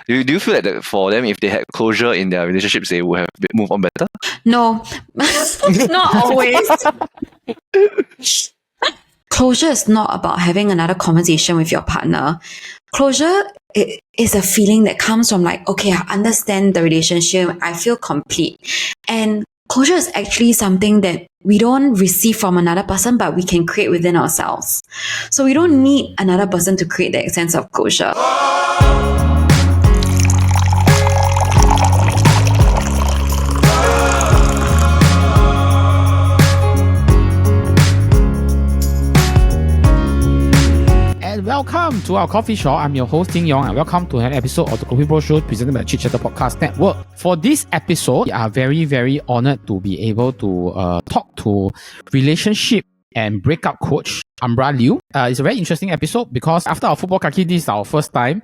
Do you feel like that for them, if they had closure in their relationships, they would have moved on better? No, not always. Closure is not about having another conversation with your partner. Closure is a feeling that comes from like, okay, I understand the relationship, I feel complete. And closure is actually something that we don't receive from another person, but we can create within ourselves. So we don't need another person to create that sense of closure. Welcome to our coffee shop. I'm your host, Ting Yong, and welcome to an episode of the KopiBros show presented by the Chit Podcast Network. For this episode, we are very, very honored to be able to talk to relationship and breakup coach Ambra Liew. It's a very interesting episode because after our football kaki, this is our first time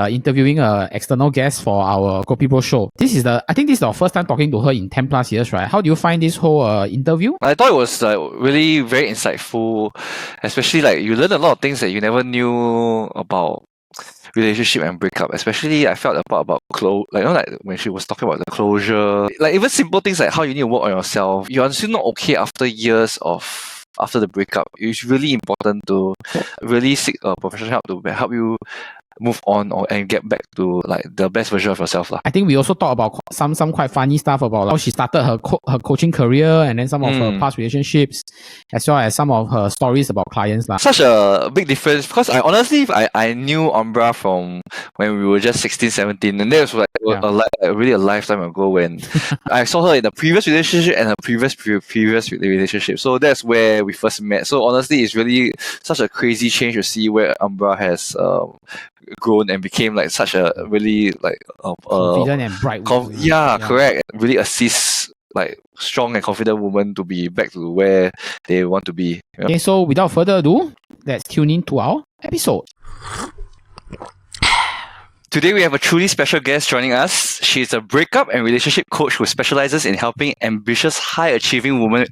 interviewing an external guest for our KopiBros show. I think this is our first time talking to her in 10 plus years, right? How do you find this whole interview? I thought it was really very insightful, especially like you learn a lot of things that you never knew about relationship and breakup. Especially I felt the part about like when she was talking about the closure, like even simple things like how you need to work on yourself. You're still not okay after years after the breakup. It's really important to really seek a professional help to help you move on and get back to like the best version of yourself. I think we also talk about some quite funny stuff about how she started her coaching career and then some of her past relationships, as well as some of her stories about clients. Such a big difference because I knew Ambra from when we were just 16, 17, and that was really a lifetime ago when I saw her in the previous relationship and her previous relationship. So that's where we first met. So honestly, it's really such a crazy change to see where Ambra has grown and became like such a really like confident and bright woman. Correct. Really assists like strong and confident women to be back to where they want to be. Yeah. Okay, so without further ado, let's tune in to our episode. Today we have a truly special guest joining us. She is a breakup and relationship coach who specializes in helping ambitious, high-achieving women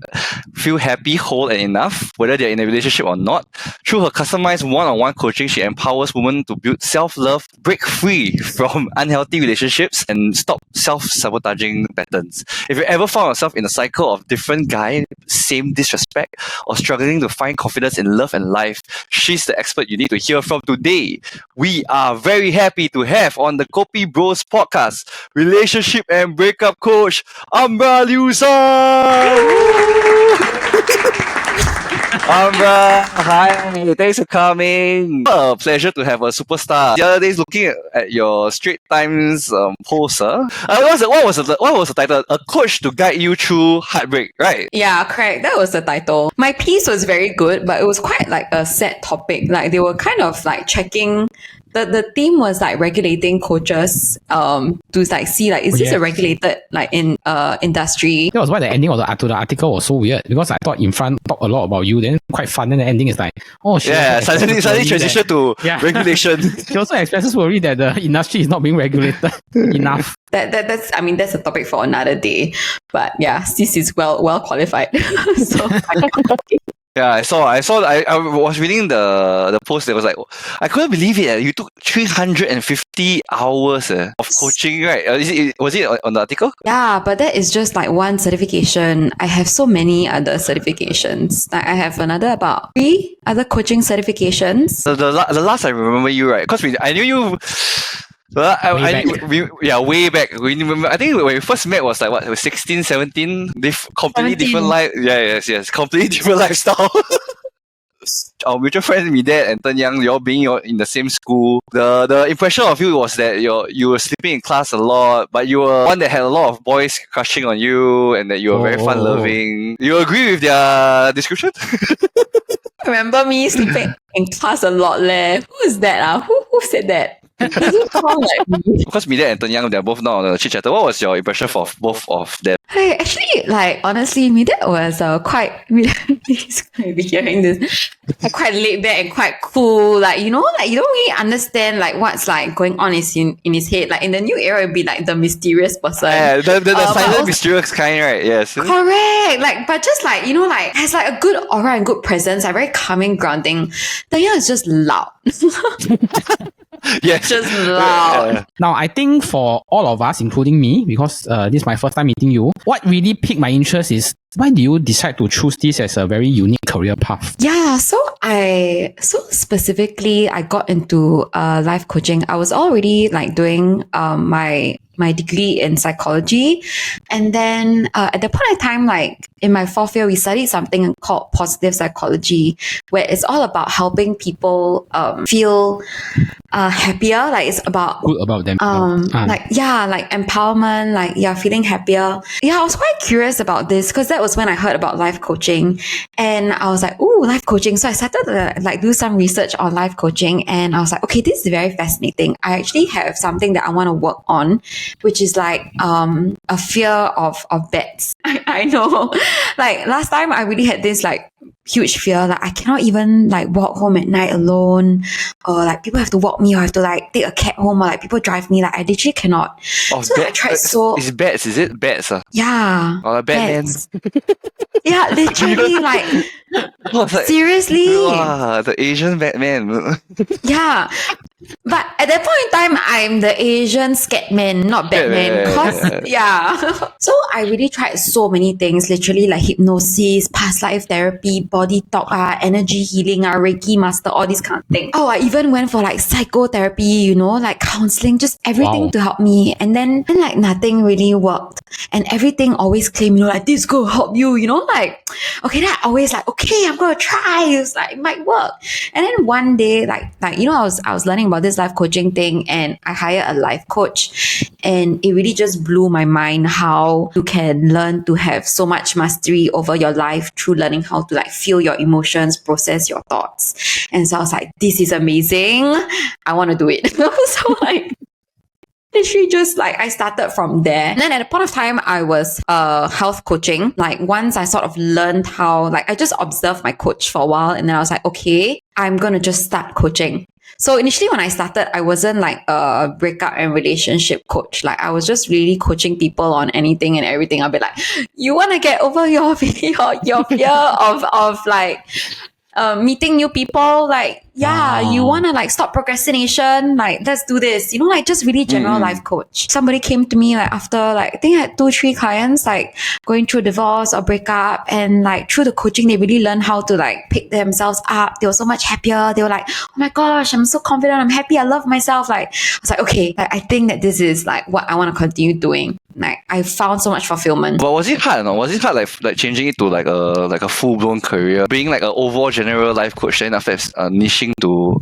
feel happy, whole, and enough, whether they're in a relationship or not. Through her customized one-on-one coaching, she empowers women to build self-love, break free from unhealthy relationships, and stop self-sabotaging patterns. If you ever found yourself in a cycle of different guys, same disrespect, or struggling to find confidence in love and life, she's the expert you need to hear from today. We are very happy to have on the KopiBros podcast relationship and breakup coach Ambra Liew. Ambra, hi, thanks for coming. A pleasure to have a superstar. The other day, looking at your Straits Times post, what was the title? A coach to guide you through heartbreak, right? Yeah, correct. That was the title. My piece was very good, but it was quite like a sad topic. Like they were kind of like checking. The theme was like regulating coaches to like see like is this a regulated like in industry. That was why the ending of the article was so weird because I thought in front talk a lot about you, then quite fun, and the ending is like suddenly transition to regulation. She also expresses worry that the industry is not being regulated enough. That's a topic for another day. But yeah, this is well qualified. So yeah, I was reading the post. That was like, I couldn't believe it. You took 350 hours of coaching, right? Was it on the article? Yeah, but that is just like one certification. I have so many other certifications. Like I have about 3 other coaching certifications. So the last I remember you, right? Because I knew you. Way back. We remember, I think when we first met was like what, 16, 17? Completely 17. Different life. Yes, completely different lifestyle. Our mutual friends Medad and Ten Yang, you all being in the same school. The impression of you was that you were sleeping in class a lot, but you were one that had a lot of boys crushing on you, and that you were very fun loving. You agree with their description? Remember me sleeping in class a lot, leh? Who is that? Who said that? Doesn't sound like me. Because Medad and Ten Yang, they're both now on the Chit Chatter. What was your impression of both of them? Actually, like, honestly, Medad was quite, he's going to be hearing this, quite laid back and quite cool. Like, you don't really understand, like, what's, like, going on in his head. Like, in the new era, it'd be, like, the mysterious person. Yeah, the but silent, also- mysterious kind, right? Yes. Correct. Like, but just, like, like, has, like, a good aura and good presence, like, very calming, grounding. Daniel is just loud. Yes. Just loud. Yeah. Now, I think for all of us, including me, because this is my first time meeting you, what really piqued my interest is why do you decide to choose this as a very unique career path? Yeah, so specifically I got into life coaching. I was already like doing my degree in psychology, and then at the point of time, like in my fourth year, we studied something called positive psychology, where it's all about helping people feel happier. Like it's about Good about them. like empowerment, like feeling happier. Yeah, I was quite curious about this because that was when I heard about life coaching, and I was like, ooh, life coaching. So I started to like do some research on life coaching, and I was like, okay, this is very fascinating. I actually have something that I want to work on, which is like a fear of bats. I know, like last time I really had this like huge fear, like I cannot even like walk home at night alone, or like people have to walk me, or I have to like take a cab home, or like people drive me. Like I literally cannot. Oh, So I tried It's bats, is it? Bats. Yeah. Oh, Batman. bats. Yeah, literally like Oh, it's like, seriously. wow, the Asian Batman. Yeah. But at that point in time, I'm the Asian scared man, not Batman. Yeah. Cause yeah. So I really tried so many things, literally like hypnosis, past life therapy, body talk, energy healing, Reiki master, all these kind of things. Oh, I even went for like psychotherapy, like counseling, just everything Wow. to help me. And then like nothing really worked. And everything always claimed, like this go help you, like, okay, then I always like, okay, I'm gonna try. It's like it might work. And then one day, like I was learning about this life coaching thing, and I hired a life coach, and it really just blew my mind how you can learn to have so much mastery over your life through learning how to like feel your emotions, process your thoughts. And so I was like, this is amazing. I want to do it. So like literally just like I started from there. And then at a point of time, I was health coaching. Like once I sort of learned how, like I just observed my coach for a while, and then I was like, okay, I'm gonna just start coaching. So initially when I started, I wasn't like a breakup and relationship coach. Like I was just really coaching people on anything and everything. I'll be like, you want to get over your fear of like meeting new people, like you want to like stop procrastination, like let's do this, like just really general life coach. Somebody came to me like after like I think I had 2-3 clients like going through divorce or breakup, and like through the coaching they really learned how to like pick themselves up. They were so much happier. They were like, oh my gosh, I'm so confident, I'm happy, I love myself. Like I was like, okay, like, I think that this is like what I want to continue doing. Like I found so much fulfillment. But was it hard? No? Was it hard like changing it to like a full blown career, being like an overall general life coach, then after niching to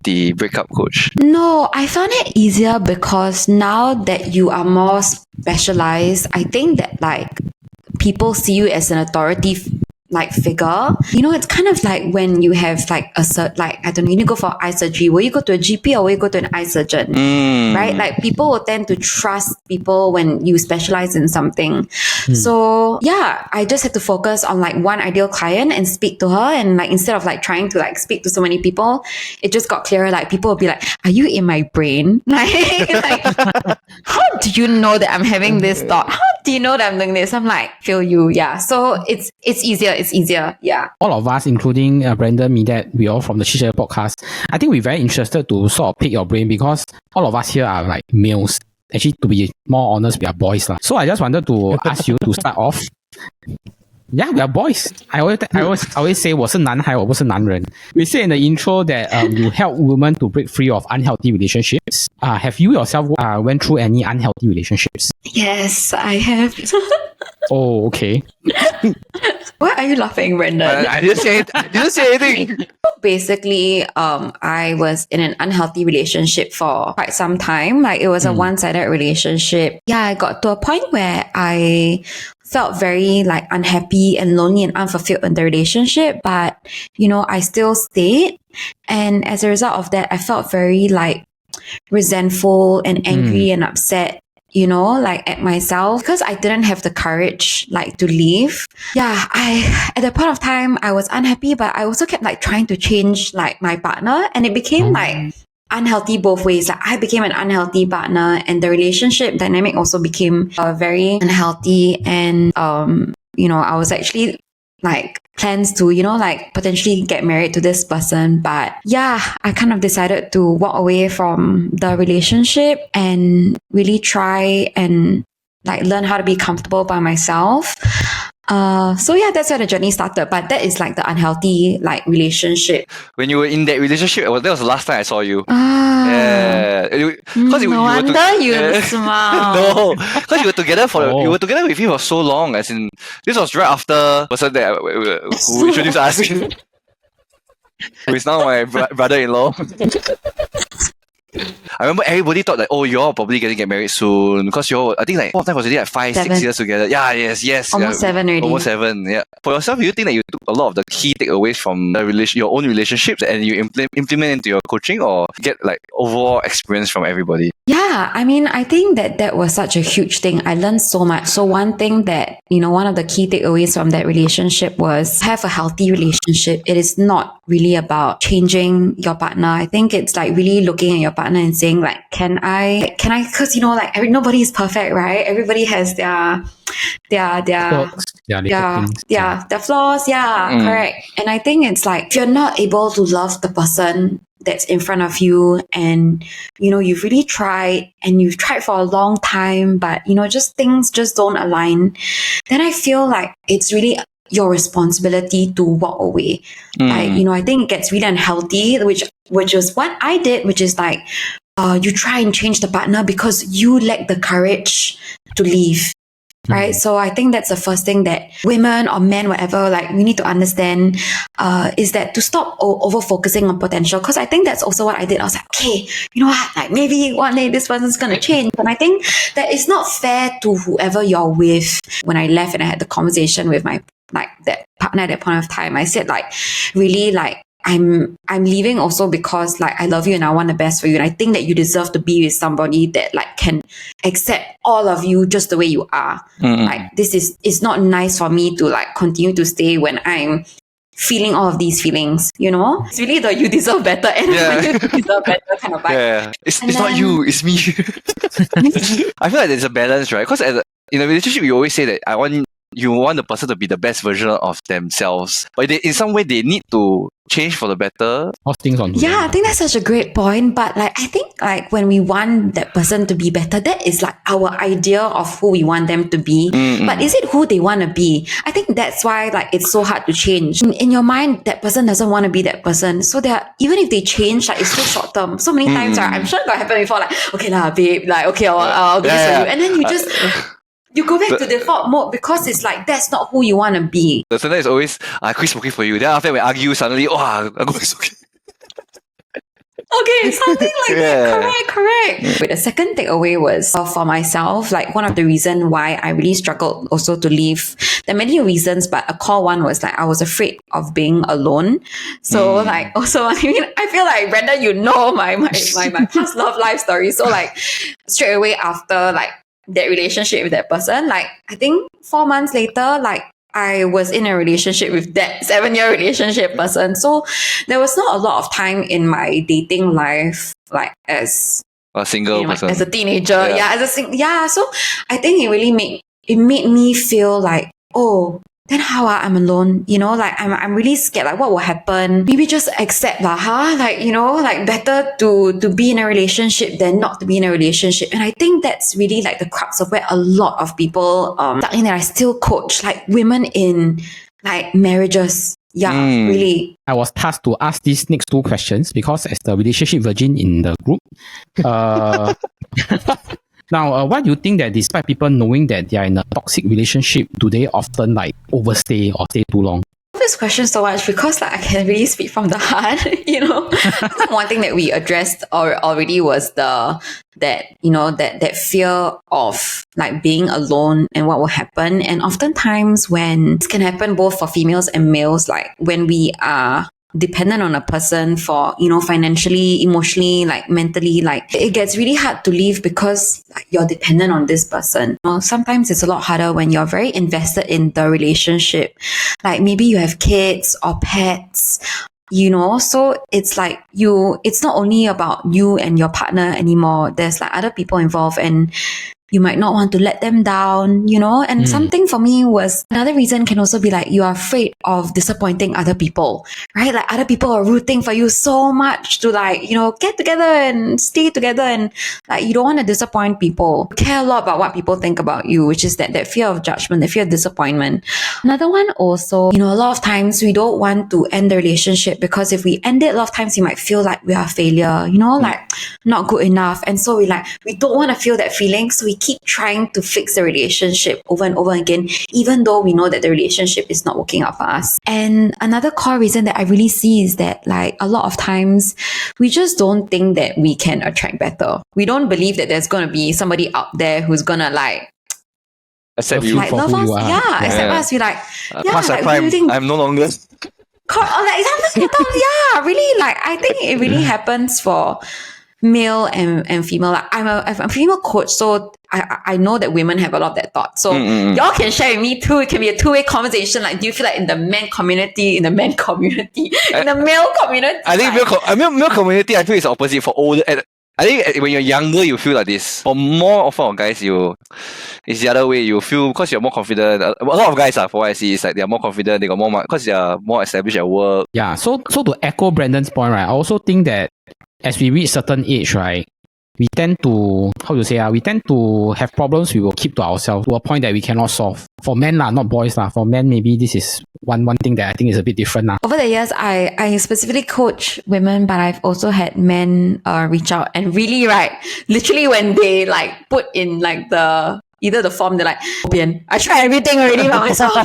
the breakup coach? No, I found it easier because now that you are more specialized, I think that like people see you as an authority like figure. It's kind of like when you have like like I don't know, you need to go for eye surgery. Will you go to a GP or will you go to an eye surgeon? Right? Like people will tend to trust people when you specialize in something. So yeah, I just had to focus on like one ideal client and speak to her, and like instead of like trying to like speak to so many people, it just got clearer. Like people will be like, are you in my brain? Like how do you know that I'm having this thought? How do you know that I'm doing this? I'm like, feel you. Yeah. So it's easier. It's easier. Yeah. All of us, including Brandon, Medad, we all from the Chit podcast, I think we're very interested to sort of pick your brain because all of us here are like males. Actually, to be more honest, we are boys. So I just wanted to ask you to start off. Yeah, we are boys. I always say 我是男孩，我不是男人. We say in the intro that you help women to break free of unhealthy relationships. Have you yourself went through any unhealthy relationships? Yes, I have. Oh, okay. Why are you laughing, Brandon? I didn't say anything. Basically, I was in an unhealthy relationship for quite some time. Like it was a one-sided relationship. Yeah, I got to a point where I felt very like unhappy and lonely and unfulfilled in the relationship, but I still stayed. And as a result of that, I felt very like resentful and angry and upset. you know, like at myself because I didn't have the courage like to leave. Yeah, at that point of time I was unhappy, but I also kept like trying to change like my partner, and it became like unhealthy both ways. Like I became an unhealthy partner, and the relationship dynamic also became very unhealthy. And you know, I was actually like plans to, you know, like potentially get married to this person. But yeah, I kind of decided to walk away from the relationship and really try and like learn how to be comfortable by myself. So yeah, that's where the journey started. But that is like the unhealthy like relationship. When you were in that relationship, that was the last time I saw you. Ah, Yeah, because no wonder you smile. No, because you were together you were together with him for so long. As in, this was right after the person that who introduced us, who is now my brother-in-law. I remember everybody thought that, oh, you're probably going to get married soon because I think like one time was already like 5-6 years together. Yeah, yes. Almost 7 already. Almost 7, yeah. For yourself, do you think that you took a lot of the key takeaways from your own relationships and you implement into your coaching, or get like overall experience from everybody? Yeah, I mean, I think that was such a huge thing. I learned so much. So one thing that, you know, one of the key takeaways from that relationship was have a healthy relationship. It is not really about changing your partner. I think it's like really looking at your partner and saying like, can I, because, you know, like nobody is perfect, right? Everybody has their flaws. Yeah, correct. And I think it's like, if you're not able to love the person that's in front of you, and you know you've really tried and you've tried for a long time, but you know just things just don't align, then I feel like it's really your responsibility to walk away. Like, you know, I think it gets really unhealthy, which is what I did, which is like you try and change the partner because you lack the courage to leave. Right. So I think that's the first thing that women or men, whatever, like we need to understand is that to stop over focusing on potential. Because I think that's also what I did. I was like, okay, you know what? Like maybe one day this person's going to change. And I think that it's not fair to whoever you're with. When I left and I had the conversation with my that partner at that point of time, I said like, really like, I'm leaving also because like I love you and I want the best for you, and I think that you deserve to be with somebody that like can accept all of you just the way you are. Like it's not nice for me to like continue to stay when I'm feeling all of these feelings, you know? It's really the you deserve better and you deserve better kind of vibe. Yeah. It's not you, it's me. I feel like there's a balance, right? Because in a relationship, you always say that you want the person to be the best version of themselves, but in some way they need to change for the better. Yeah, I think that's such a great point. But like, I think like when we want that person to be better, that is like our idea of who we want them to be. But is it who they want to be? I think that's why like it's so hard to change. In your mind, that person doesn't want to be that person. So even if they change, like it's so short term. So many times, I'm sure that happened before. Like, okay lah, babe. Like, okay, I'll do this for you, and then you just. You go back to default mode because it's like that's not who you want to be. The sentence is always, I quit smoking for you. Then after we argue, suddenly, I go smoking. Okay, something like that. Correct. But the second takeaway was for myself, like one of the reasons why I really struggled also to leave. There are many reasons, but a core one was like I was afraid of being alone. So like also, I mean, I feel like Brandon, you know my past love life story. So like straight away after like that relationship with that person, like I think 4 months later, like I was in a relationship with that 7-year relationship person. So there was not a lot of time in my dating life, like as a single person, as a teenager. So I think it really made me feel like, oh, then how I'm alone, you know, like I'm really scared, like what will happen? Maybe just accept like, you know, like better to be in a relationship than not to be in a relationship. And I think that's really like the crux of where a lot of people stuck in, that I still coach like women in like marriages. Yeah, really. I was tasked to ask these next 2 questions because as the relationship virgin in the group, now, why do you think that despite people knowing that they are in a toxic relationship, do they often like overstay or stay too long? This question so much because like I can really speak from the heart, you know. One thing that we addressed already was that fear of like being alone and what will happen. And oftentimes when this can happen both for females and males, like when we are dependent on a person for, financially, emotionally, like mentally, like it gets really hard to leave because like, you're dependent on this person. Sometimes it's a lot harder when you're very invested in the relationship. Like maybe you have kids or pets, so it's like it's not only about you and your partner anymore. There's like other people involved and you might not want to let them down, and something for me was another reason can also be like you are afraid of disappointing other people, right? Like other people are rooting for you so much to like, get together and stay together, and like you don't want to disappoint people. You care a lot about what people think about you, which is that fear of judgment, the fear of disappointment. Another one also, a lot of times we don't want to end the relationship because if we end it, a lot of times we might feel like we are a failure, like not good enough. And so we don't want to feel that feeling. So we keep trying to fix the relationship over and over again, even though we know that the relationship is not working out for us. And another core reason that I really see is that like a lot of times we just don't think that we can attract better. We don't believe that there's going to be somebody out there who's going to like accept you like for love who us. you are. Yeah, accept us. We like, past like, that prime, really I'm no longer. Really, like I think it really happens for male and female. Like I'm a female coach, so I know that women have a lot of that thought. So y'all can share with me too. It can be a two-way conversation. Like, do you feel like in the male community, in the male community, I think male community, I feel it's opposite for older. I think when you're younger, you feel like this. For more often of guys, it's the other way. You feel because you're more confident. A lot of guys for what I see is like they're more confident. They got more because they're more established at work. Yeah. So to echo Brandon's point, right? I also think that as we reach certain age, right, we tend to have problems we will keep to ourselves to a point that we cannot solve. For men not boys For men, maybe this is one thing that I think is a bit different Over the years, I specifically coach women, but I've also had men reach out and really, right, literally when they like put in like either the form, they're like, I tried everything already by myself.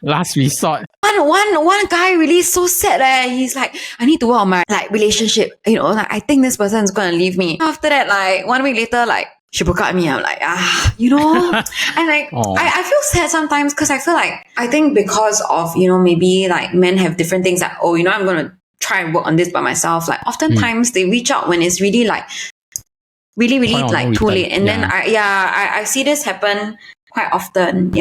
Last resort. One guy really so sad. He's like, I need to work on my like relationship. Like I think this person is gonna leave me. After that, like 1 week later, like she broke up with me. I'm like, and like I feel sad sometimes because I feel like I think because of maybe like men have different things like I'm gonna try and work on this by myself. Like oftentimes they reach out when it's really like really like too late, and then I see this happen quite often.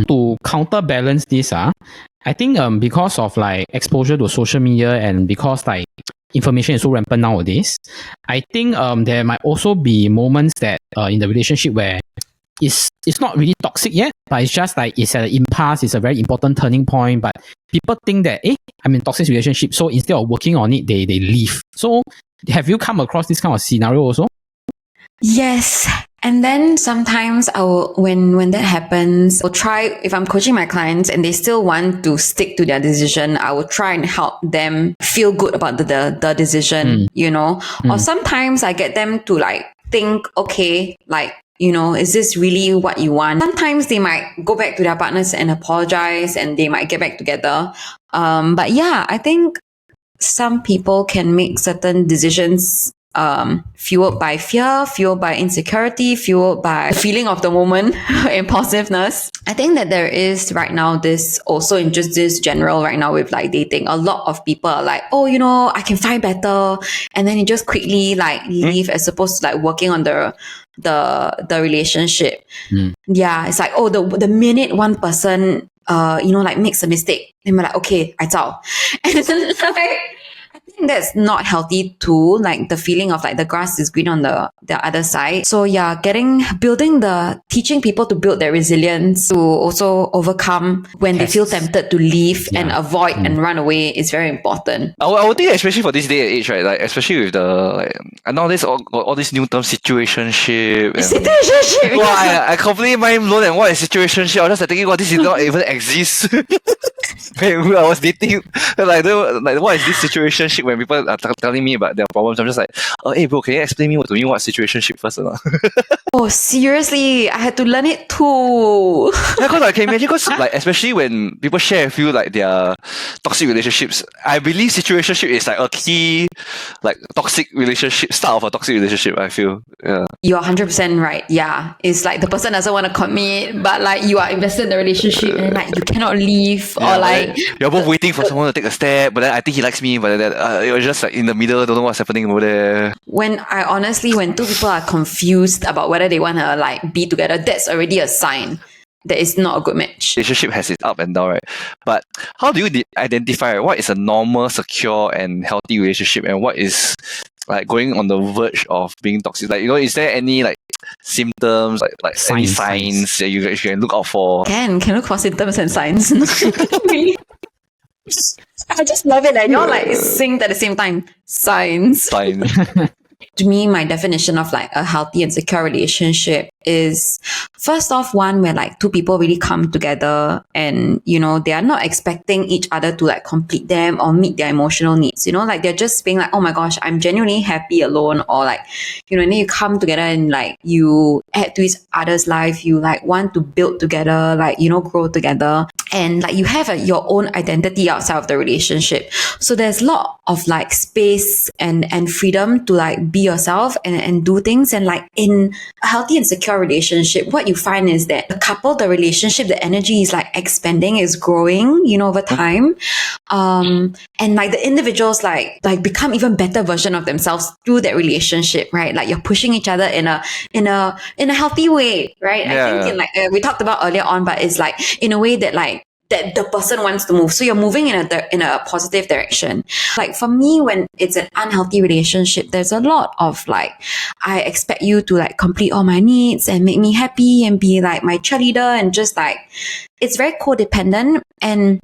To counterbalance this, I think because of like exposure to social media and because like information is so rampant nowadays, I think there might also be moments that in the relationship where it's not really toxic yet, but it's just like it's at an impasse. It's a very important turning point, but people think that I'm in a toxic relationship, so instead of working on it, they leave. So have you come across this kind of scenario also? Yes. And then sometimes I will, when that happens, I'll try, if I'm coaching my clients and they still want to stick to their decision, I will try and help them feel good about the decision, or sometimes I get them to like think, okay, like, is this really what you want? Sometimes they might go back to their partners and apologize and they might get back together. But yeah, I think some people can make certain decisions fueled by fear, fueled by insecurity, fueled by the feeling of the moment, impulsiveness. I think that there is right now this also in just this general right now with like dating, a lot of people are like, I can find better, and then you just quickly like leave as opposed to like working on the relationship. Yeah, it's like the minute one person like makes a mistake, then we're like, okay, I zao. And it's like, I think that's not healthy too, like the feeling of like the grass is green on the other side. So yeah, teaching people to build their resilience to also overcome when they feel tempted to leave and avoid and run away is very important. I would think especially for this day and age, right? Like especially with the like nowadays all these new terms, situationship. Situationship. Wow, I completely mind blown at what is situationship. I was just like thinking, this did not even exist. When I was dating, like what is this situationship? When people are telling me about their problems, I'm just like, hey bro, can you explain to me what situationship first or not? Oh, seriously, I had to learn it too. Because I can imagine, like especially when people share with you like their toxic relationships, I believe situationship is like a key, like toxic relationship start of a toxic relationship. I feel. Yeah. You're 100% right. Yeah, it's like the person doesn't want to commit, but like you are invested in the relationship and like you cannot leave, or like you're both waiting for someone to take a step, but then I think he likes me, but then you're just like in the middle, don't know what's happening over there. When two people are confused about whether they want to like be together, that's already a sign that it's not a good match. Relationship has its up and down, right? But how do you identify what is a normal, secure, and healthy relationship, and what is like going on the verge of being toxic? Like, is there any like symptoms, like any signs that you can look out for? Can look for symptoms and signs. Really? I just love it. Like, you're like sing at the same time. Signs. To me, my definition of like a healthy and secure relationship is first off one where like two people really come together and, they are not expecting each other to like complete them or meet their emotional needs, like they're just being like, oh my gosh, I'm genuinely happy alone, or like, and then you come together and like you add to each other's life, you like want to build together, like, grow together, and like you have your own identity outside of the relationship. So there's a lot of like space and freedom to like be yourself and do things. And like in a healthy and secure relationship, what you find is that the relationship, the energy is like expanding, is growing, over time. And like the individuals like become even better version of themselves through that relationship, right? Like you're pushing each other in a healthy way, right? Yeah. I think in like we talked about earlier on, but it's like in a way that like that the person wants to move. So you're moving in a positive direction. Like for me, when it's an unhealthy relationship, there's a lot of like, I expect you to like complete all my needs and make me happy and be like my cheerleader, and just like, it's very codependent. And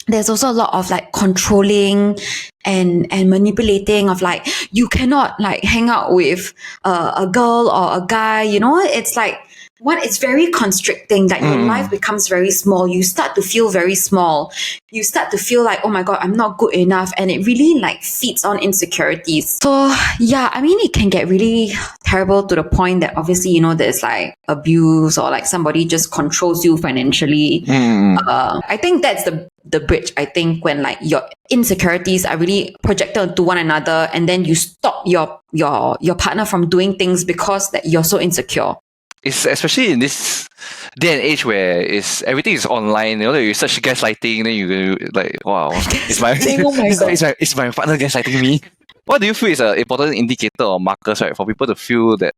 there's also a lot of like controlling and manipulating of like, you cannot like hang out with a girl or a guy, it's like, it's very constricting, that your life becomes very small. You start to feel very small. You start to feel like, oh my God, I'm not good enough. And it really like feeds on insecurities. So yeah, I mean, it can get really terrible to the point that obviously, there's like abuse or like somebody just controls you financially. I think that's the bridge. I think when like your insecurities are really projected onto one another, and then you stop your partner from doing things because that you're so insecure. It's especially in this day and age where everything is online. You search gaslighting, then you like, wow, it's my it's my partner gaslighting me. What do you feel is an important indicator or markers, right, for people to feel that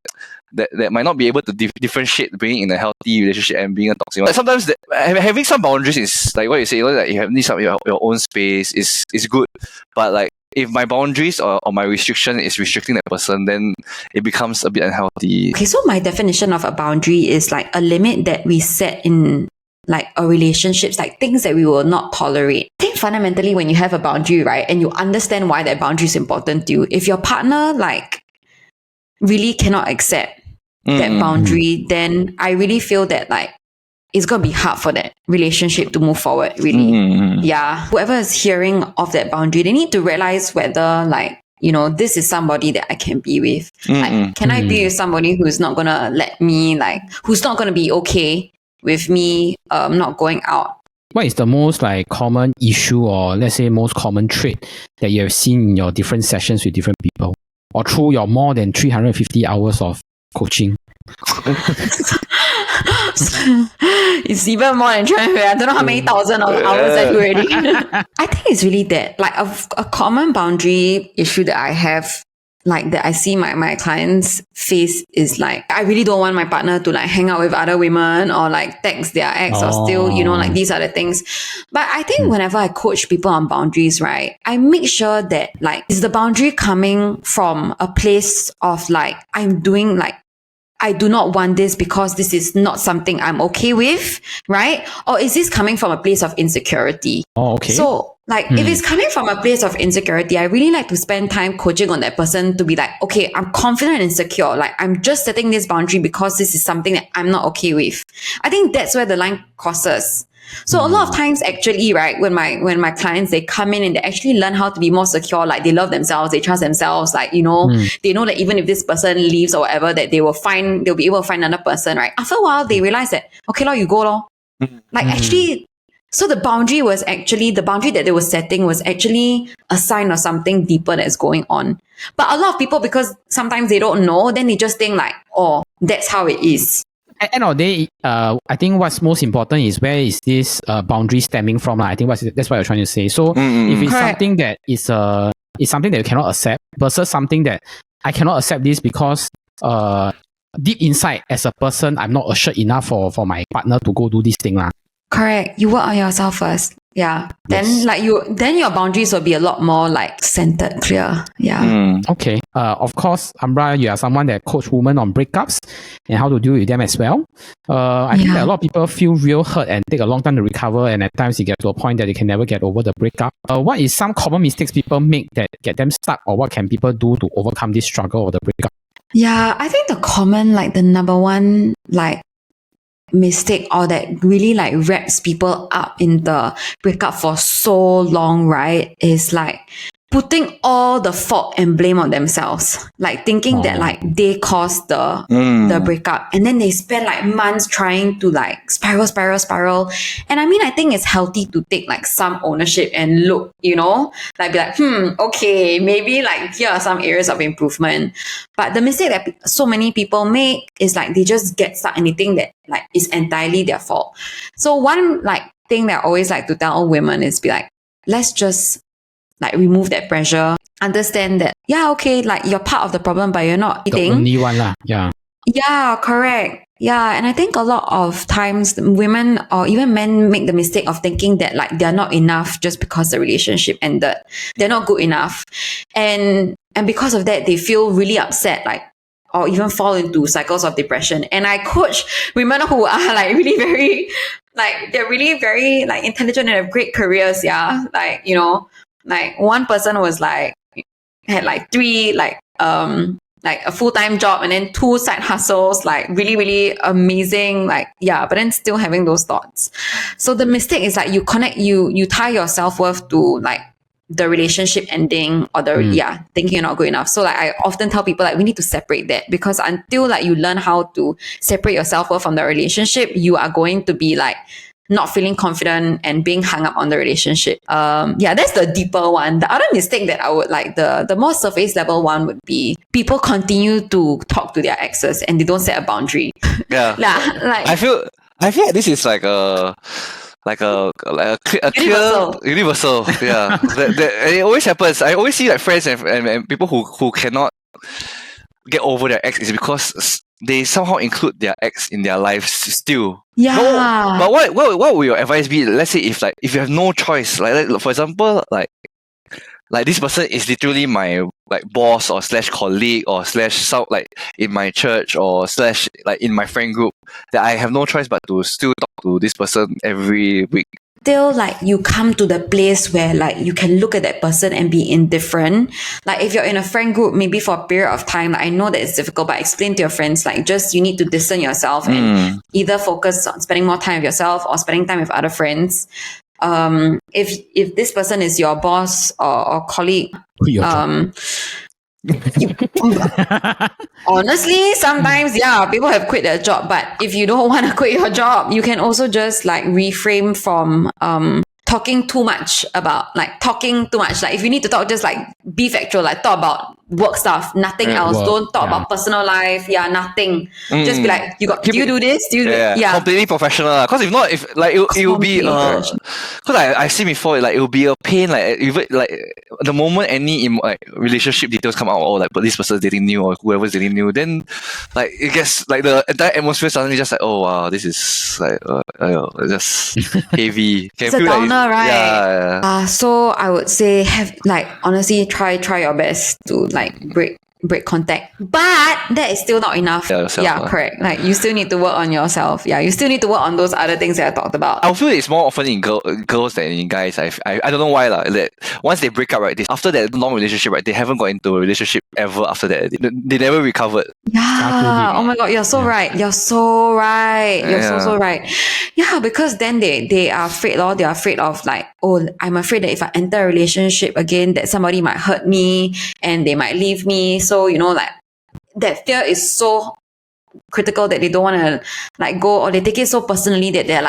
might not be able to differentiate being in a healthy relationship and being a toxic one? Like sometimes having some boundaries is like what you say, like you need some your own space is good, but like if my boundaries or my restriction is restricting that person, then it becomes a bit unhealthy. Okay, so my definition of a boundary is like a limit that we set in like a relationships, like things that we will not tolerate. I think fundamentally when you have a boundary, right, and you understand why that boundary is important to you, if your partner like really cannot accept that boundary, then I really feel that like it's going to be hard for that relationship to move forward, really. Yeah. Whoever is hearing of that boundary, they need to realize whether like, this is somebody that I can be with. Like, can I be with somebody who's not going to let me, like, who's not going to be okay with me not going out? What is the most like common issue, or let's say most common trait that you have seen in your different sessions with different people, or through your more than 350 hours of coaching? It's even more than 300. I don't know how many thousand of hours I do already. I think it's really that, like a common boundary issue that I have, like that I see my clients face, is like, I really don't want my partner to like hang out with other women or like text their ex or still, like these are the things. But I think whenever I coach people on boundaries, right, I make sure that like, is the boundary coming from a place of like, I'm doing like, I do not want this because this is not something I'm okay with, right? Or is this coming from a place of insecurity? Oh, okay. So like if it's coming from a place of insecurity, I really like to spend time coaching on that person to be like, okay, I'm confident and secure. Like I'm just setting this boundary because this is something that I'm not okay with. I think that's where the line crosses. So a lot of times actually, right, when my clients, they come in and they actually learn how to be more secure, like they love themselves, they trust themselves, like, they know that even if this person leaves or whatever, that they'll be able to find another person, right? After a while, they realize that, okay, you go. Like actually, so the boundary that they were setting was actually a sign of something deeper that's going on. But a lot of people, because sometimes they don't know, then they just think like, oh, that's how it is. at the end of the day, I think what's most important is where is this boundary stemming from. I think that's what you're trying to say. So if it's Correct. something that is something that you cannot accept versus something that I cannot accept this because deep inside as a person, I'm not assured enough for my partner to go do this thing. Correct. You work on yourself first. Yeah. Yes. Then your boundaries will be a lot more like centered, clear. Yeah. Okay. Of course, Ambra, you are someone that coach women on breakups and how to deal with them as well. I think that a lot of people feel real hurt and take a long time to recover, and at times you get to a point that they can never get over the breakup. What is some common mistakes people make that get them stuck, or what can people do to overcome this struggle or the breakup? Yeah, I think the number one mistake, or that really wraps people up in the breakup for so long, right, is putting all the fault and blame on themselves, thinking that they caused the breakup, and then they spend months trying to spiral. And I think it's healthy to take some ownership and look, be okay, maybe here are some areas of improvement. But the mistake that so many people make is they just get stuck and they think that is entirely their fault. So one thing that I always like to tell all women is let's just remove that pressure. Understand that, okay, you're part of the problem, but you're not The only one lah. Yeah. Yeah, correct. Yeah, and I think a lot of times women or even men make the mistake of thinking that they're not enough just because the relationship ended. They're not good enough. And because of that, they feel really upset, or even fall into cycles of depression. And I coach women who are really very, they're really very intelligent and have great careers. Yeah. One person was had three a full-time job and then 2 side hustles, really, really amazing, but then still having those thoughts. So the mistake is you tie your self-worth to the relationship ending or thinking you're not good enough. So I often tell people we need to separate that, because until you learn how to separate your self-worth from the relationship, you are going to be not feeling confident and being hung up on the relationship. That's the deeper one. The other mistake that I would the more surface level one would be people continue to talk to their exes and they don't set a boundary. Yeah. I feel like this is a universal. Yeah. It always happens. I always see friends and people who cannot get over their ex is because they somehow include their ex in their lives still. Yeah. No, but what would your advice be? Let's say if you have no choice, for example, this person is literally my boss or / colleague or / in my church or / in my friend group, that I have no choice but to still talk to this person every week. Still you come to the place where you can look at that person and be indifferent. If you're in a friend group, maybe for a period of time, I know that it's difficult, but explain to your friends just you need to distance yourself and either focus on spending more time with yourself or spending time with other friends. If this person is your boss or colleague, honestly, sometimes people have quit their job, but if you don't want to quit your job, you can also just reframe from talking too much about if you need to talk, just be factual, talk about work stuff, nothing else. Don't talk about personal life. Nothing. Just be do you do this? Do you completely professional. Because if not, it will be because I've seen before, it will be a pain, even the moment any relationship details come out, but this person's dating new or whoever's dating new, then it gets the entire atmosphere suddenly just oh wow, this is just heavy. Can it's feel a downer, right? Yeah. So I would say honestly try your best to break contact, but that is still not enough. Correct. You still need to work on yourself. You still need to work on those other things that I talked about. I feel it's more often in girls than in guys. I don't know why that once they break up, after that long relationship, they haven't got into a relationship ever after that. They never recovered. Yeah. Oh my god, you're so right. You're so right. You're so right. Yeah, because then they are afraid, or they're afraid of I'm afraid that if I enter a relationship again, that somebody might hurt me and they might leave me. So, that fear is so critical that they don't want to go, or they take it so personally that they're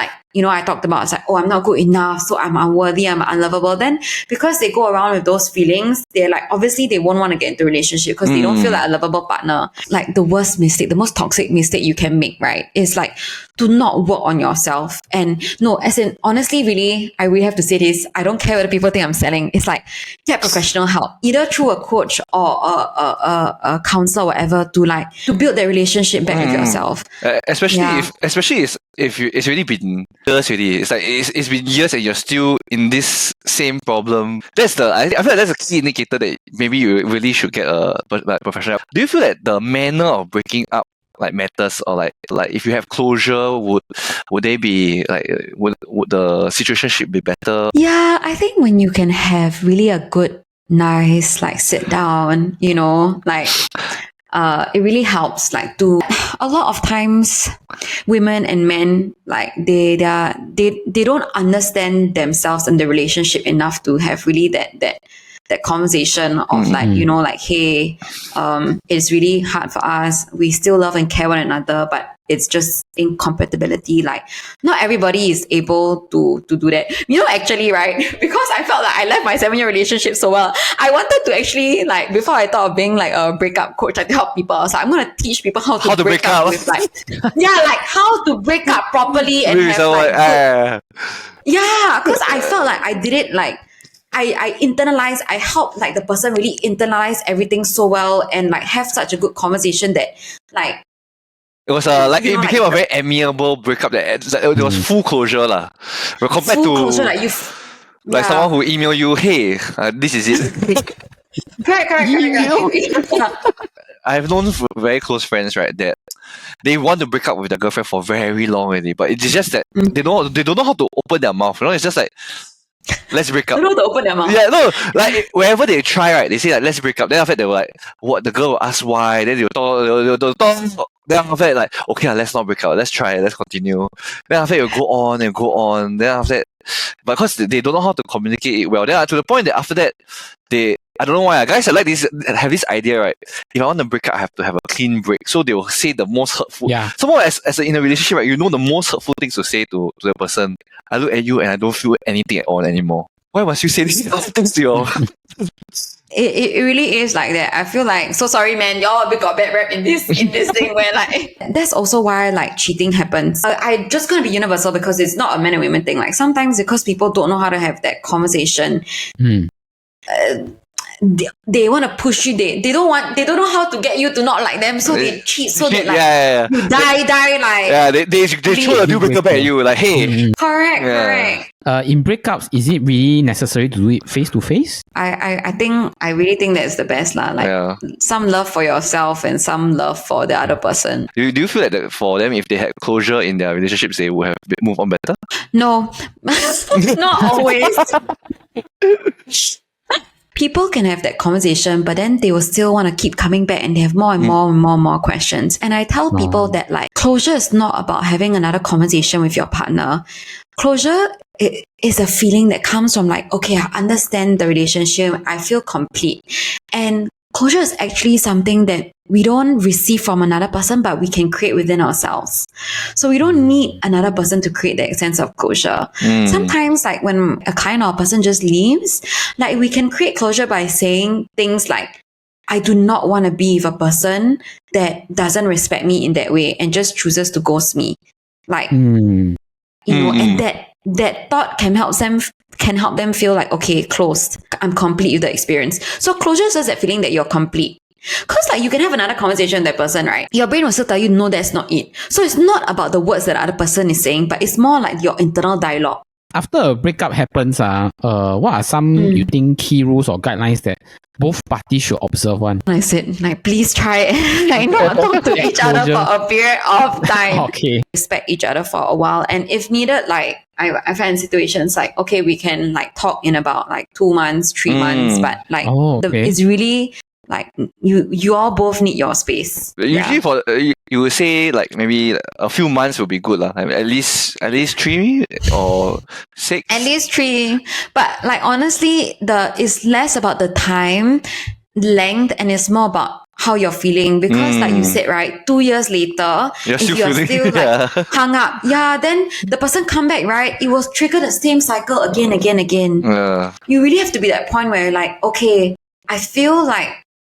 I talked about, it's like, oh, I'm not good enough, so I'm unworthy, I'm unlovable. Then because they go around with those feelings, they're like, obviously they won't want to get into a relationship because they don't feel like a lovable partner. Like the worst mistake, the most toxic mistake you can make, right, is like, do not work on yourself. And no, as in, honestly, really, I really have to say this, I don't care whether people think I'm selling. It's like, get professional help, either through a coach or a counselor or whatever, to build that relationship back with yourself. Especially if it's already been years already. It's like it's been years and you're still in this same problem. I feel like that's a key indicator that maybe you really should get a professional. Do you feel that the manner of breaking up like matters, or like if you have closure, would they be like would the situationship be better? Yeah, I think when you can have really a good, nice like sit down, it really helps. Like, to a lot of times, women and men, like they don't understand themselves and the relationship enough to have really that conversation of like, hey, it's really hard for us. We still love and care one another, but it's just incompatibility. Like, not everybody is able to do that. Actually, right? Because I felt like I left my 7-year relationship so well, I wanted to actually, like, before I thought of being like a breakup coach, like, to help people. I was like, I'm going to teach people how to break up with, like, like how to break up properly and have because I felt like I did it, like, I internalized, I helped like the person really internalize everything so well and like have such a good conversation that like it was it became a very amiable breakup that it was full closure lah. Compared to closure, someone who email you, hey, this is it. Correct. I have known very close friends, right, that they want to break up with their girlfriend for very long already, but it's just that they don't know how to open their mouth. It's just like, let's break up. They don't know how to open their mouth. Yeah, no, like wherever they try, right, they say like, let's break up. Then after that, they were like, what? The girl will ask why. Then they'll talk. Then after that, like, okay, let's not break up. Let's try. Let's continue. Then after that, it'll go on and go on. Then after that, but because they don't know how to communicate it well, then to the point that after that, I don't know why guys have this idea, right? If I want to break up, I have to have a clean break. So they will say the most hurtful. Yeah. Someone in a relationship, right, the most hurtful things to say to the person. I look at you and I don't feel anything at all anymore. Why must you say these things to your? It really is like that. I feel like, so sorry, man, y'all got bad rap in this thing where like, that's also why like cheating happens. I just gonna be universal because it's not a men and women thing. Like sometimes because people don't know how to have that conversation. They want to push you. They don't know how to get you to not like them, so they cheat. So that like you die like they throw a deal breaker back at you like, hey. Correct. In breakups, is it really necessary to do it face to face? I really think that's the best lah. Like some love for yourself and some love for the other person. Do you feel that for them, if they had closure in their relationships, they would have moved on better? No, not always. People can have that conversation, but then they will still want to keep coming back and they have more and more questions. And I tell people that like closure is not about having another conversation with your partner. Closure is a feeling that comes from like, okay, I understand the relationship. I feel complete. And closure is actually something that we don't receive from another person, but we can create within ourselves. So we don't need another person to create that sense of closure. Sometimes like when a client or a person just leaves, like we can create closure by saying things like, I do not want to be with a person that doesn't respect me in that way and just chooses to ghost me. Like, and that thought can help them feel like, okay, closed. I'm complete with the experience. So closure is just that feeling that you're complete. Because like you can have another conversation with that person, right? Your brain will still tell you, no, that's not it. So it's not about the words that the other person is saying, but it's more like your internal dialogue. After a breakup happens, what are some you think key rules or guidelines that both parties should observe one? I said, like, please try and like not talk to each other for a period of time. Okay. Respect each other for a while. And if needed, like I've had situations like, okay, we can like talk in about like 2 months, 3 months, but like it's really like you all both need your space. Usually for you would say like maybe a few months will be good lah. At least 3 or 6. At least 3. But like honestly, it's less about the time length and it's more about how you're feeling, because like you said, right, 2 years later, You're if still you're feeling- still yeah. like hung up, then the person come back, right, it will trigger the same cycle again. You really have to be that point where you're like, okay, I feel like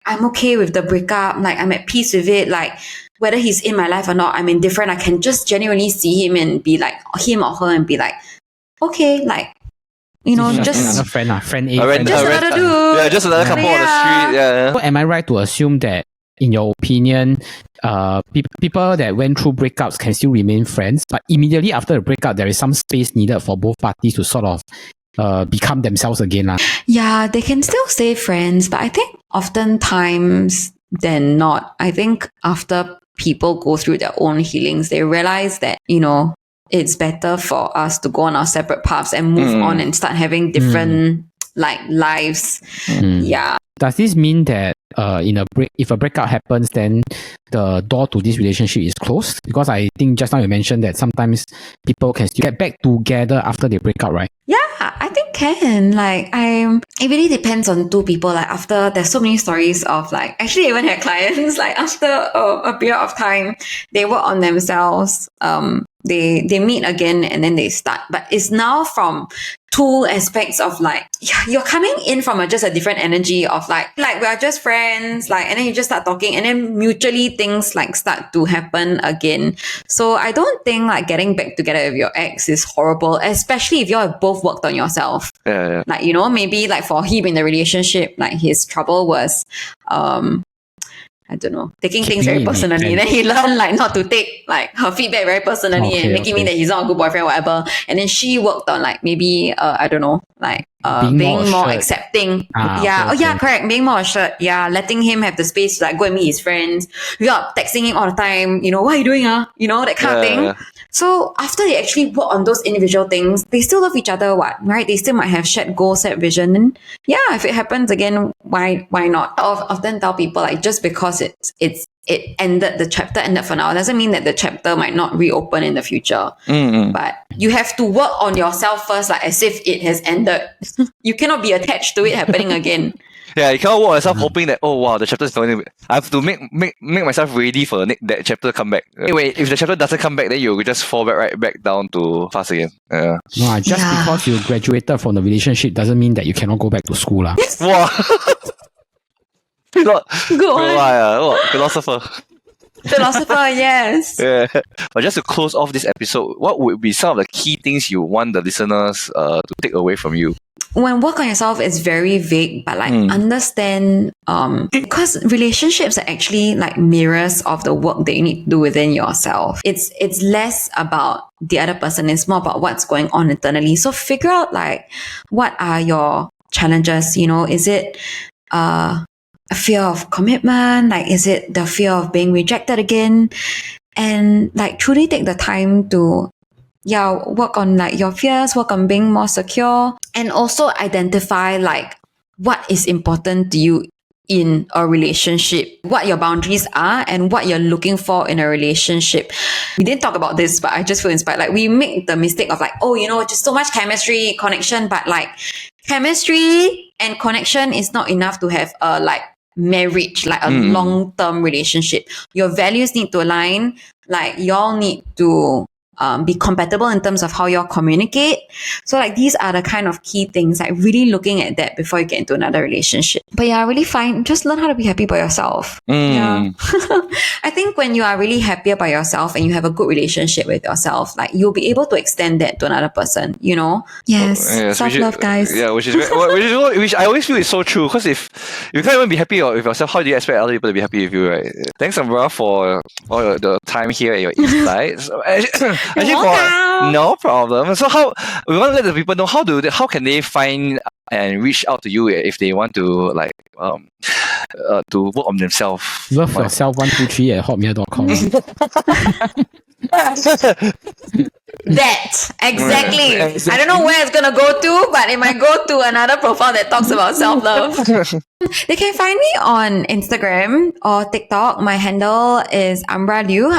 I'm okay with the breakup, like I'm at peace with it, like whether he's in my life or not, I'm indifferent. I can just genuinely see him and be like, him or her, and be like, okay, like, you know, Just just another friend, friend A, I friend read- B. just I read- another dude. Yeah, just another couple on the street. Yeah. So am I right to assume that, in your opinion, people that went through breakups can still remain friends, but immediately after the breakup, there is some space needed for both parties to sort of become themselves again? Yeah, they can still stay friends, but I think oftentimes they're not. I think after people go through their own healings, they realize that, you know, it's better for us to go on our separate paths and move on and start having different like lives. Yeah. Does this mean that if a breakup happens, then the door to this relationship is closed? Because I think just now you mentioned that sometimes people can still get back together after they break up, right? Yeah, I think can. Like, it really depends on two people. Like, after, there's so many stories of like, actually even had clients, like after a period of time, they work on themselves, they meet again and then they start. But it's now from two aspects of like, you're coming in from just a different energy of like we are just friends, like, and then you just start talking and then mutually things like start to happen again. So I don't think like getting back together with your ex is horrible, especially if you all have both worked on yourself. Yeah. Like, you know, maybe like for him in the relationship, like his trouble was, I don't know, taking things very personally. Then he learned like not to take like her feedback very personally and making mean that he's not a good boyfriend or whatever. And then she worked on like maybe, I don't know, like being more accepting. Correct. Being more assured. Yeah, letting him have the space to like go and meet his friends without texting him all the time. You know, what are you doing? You know, that kind of thing. Yeah. So after they actually work on those individual things, they still love each other, right? They still might have shared goals, shared vision. And yeah, if it happens again, why not? I often tell people like, just because it ended, the chapter ended for now, doesn't mean that the chapter might not reopen in the future. But you have to work on yourself first, like as if it has ended. You cannot be attached to it happening again. Yeah, you cannot walk yourself hoping that, oh wow, the chapter is going. I have to make myself ready for that chapter to come back. Anyway, if the chapter doesn't come back, then you will just fall right back down to fast again. Yeah. No, just because you graduated from the relationship doesn't mean that you cannot go back to school. Wow. Go on. Philosopher. Philosopher, yes. Yeah. But just to close off this episode, what would be some of the key things you want the listeners to take away from you? When work on yourself is very vague, but like understand, because relationships are actually like mirrors of the work that you need to do within yourself. It's less about the other person. It's more about what's going on internally. So figure out like, what are your challenges? You know, is it, a fear of commitment? Like, is it the fear of being rejected again? And like truly take the time to work on like your fears, work on being more secure, and also identify like what is important to you in a relationship, what your boundaries are, and what you're looking for in a relationship. We didn't talk about this, but I just feel inspired. Like, we make the mistake of like, oh, you know, just so much chemistry, connection, but like chemistry and connection is not enough to have a like marriage, like a long-term relationship. Your values need to align. Like, y'all need to be compatible in terms of how you all communicate. So like, these are the kind of key things, like really looking at that before you get into another relationship. But yeah, really fine. Just learn how to be happy by yourself. Yeah. I think when you are really happy about yourself and you have a good relationship with yourself, like you'll be able to extend that to another person, you know? Yes. Self-love, guys. Yeah, which I always feel is so true. Because if you can't even be happy with yourself, how do you expect other people to be happy with you, right? Thanks, Ambra, for all the time here and your insights. No problem. So how we want to let the people know how can they find and reach out to you if they want to like to work on themselves. Love yourself 123 at hotmail.com. That exactly. I don't know where it's gonna go to, but it might go to another profile that talks about self-love. They can find me on Instagram or TikTok. My handle is Ambra Liew.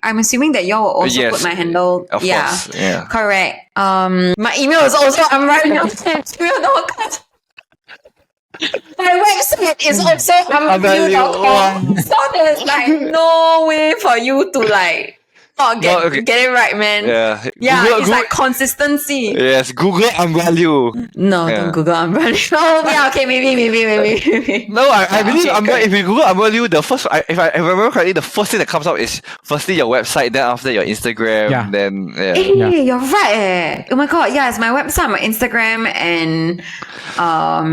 I'm assuming that y'all will also put my handle. Of course. Yeah. Correct. My email is also Ambra Liew. My website is also unvalue.com. So there's like no way for you to like not get it right, man. Yeah. Yeah, it's like consistency. Yes, Google Ambra Liew. No, don't Google Ambra Liew. Oh, yeah, okay, maybe. No, I believe okay, if you Google Ambra Liew, the first, if I remember correctly, the first thing that comes up is firstly your website, then after your Instagram, then Hey, you're right. Oh my god, yeah, it's my website, my Instagram, and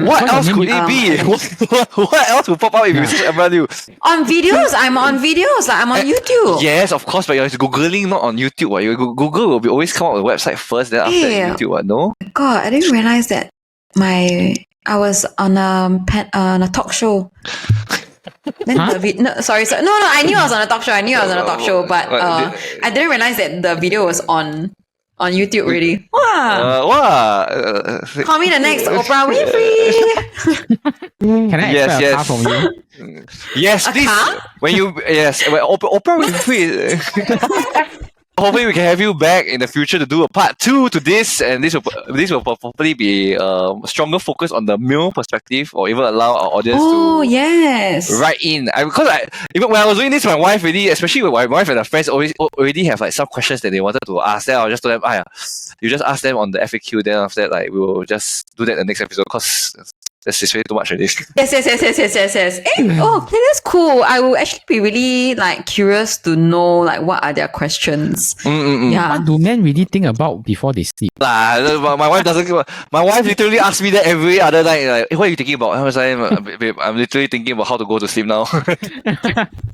what else could it be? What else would pop up if you search Ambra Liew? on videos. I'm on videos. Like I'm on YouTube. Yes, of course, but you're googling not on YouTube. What you Google will be always come up with a website first, then after YouTube. What no? God, I didn't realize that I was on a talk show. Then sorry. No, I knew I was on a talk show. But I didn't realize that the video was on YouTube already. Wow. Call me the next Oprah Winfrey. Can I expect a car from you? Yes, please. Car? When Oprah Winfrey. Hopefully we can have you back in the future to do a part 2 to this, and this will probably be stronger focus on the male perspective, or even allow our audience to write in. Even when I was doing this, my wife really, especially with my wife and her friends, already have like some questions that they wanted to ask. Then I'll just tell them, you just ask them on the FAQ. Then after that, like we will just do that in the next episode because that's really too much already. Yes. Hey, okay, that's cool. I will actually be really like curious to know like what are their questions. Yeah. What do men really think about before they sleep? My wife doesn't. My wife literally asks me that every other night. Like, hey, what are you thinking about? I was like, babe, I'm literally thinking about how to go to sleep now.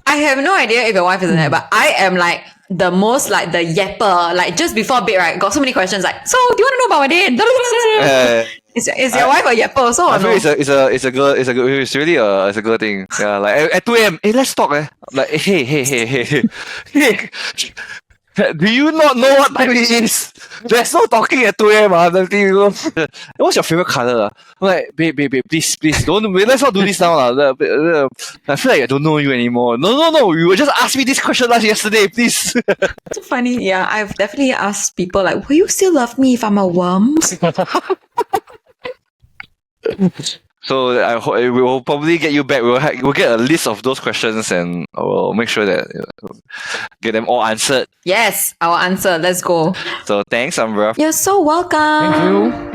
I have no idea if your wife is in that, but I am like the most like the yapper. Like just before bed, right? Got so many questions. Like, so do you want to know about my day? Is your wife a yapper also? I feel it's a girl. It's really a girl thing. Yeah, like at 2 a.m. Hey, let's talk. Like hey. Do you not know what time it is? There's no talking at 2 a.m. What's your favorite color? I'm like, babe, please, let's not do this now. I feel like I don't know you anymore. No. You just asked me this question yesterday, please. So funny. Yeah, I've definitely asked people like, will you still love me if I'm a worm? So I hope we will probably get you back. We'll get a list of those questions and we'll make sure that get them all answered. Yes, our answer. Let's go. So thanks, Ambra. You're so welcome. Thank you.